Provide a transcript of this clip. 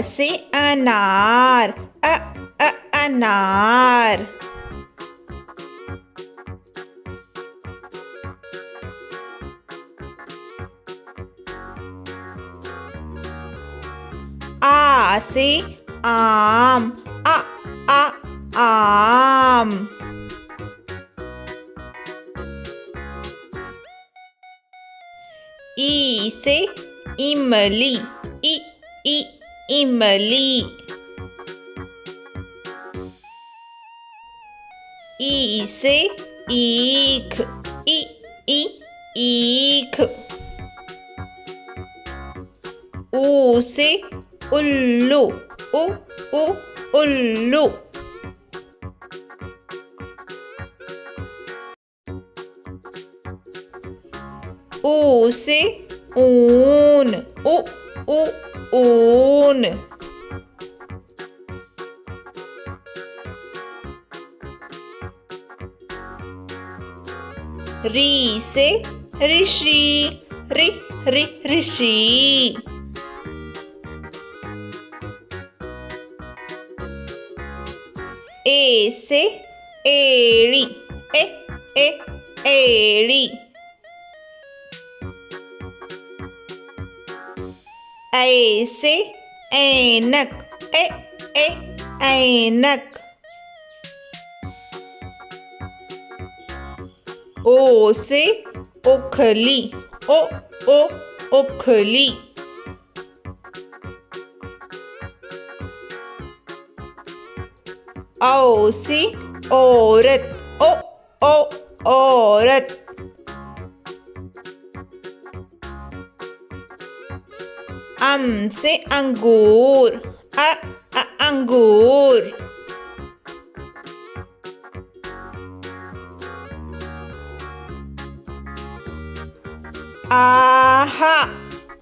से अनार, अनार। आ से आम, आम। ई से इमली, इमली। ई से ईख, ईख। ऊ से उल्लू, उल्लू। ऊ से ऊन, ऊन। री से ऋषि, ऋषि। ए से एड़ी, एड़ी। ऐ से ऐनक, ऐनक। ओ से ओखली, ओखली। औ से औरत, औरत। अम से अंगूर, अंगूर। आहा,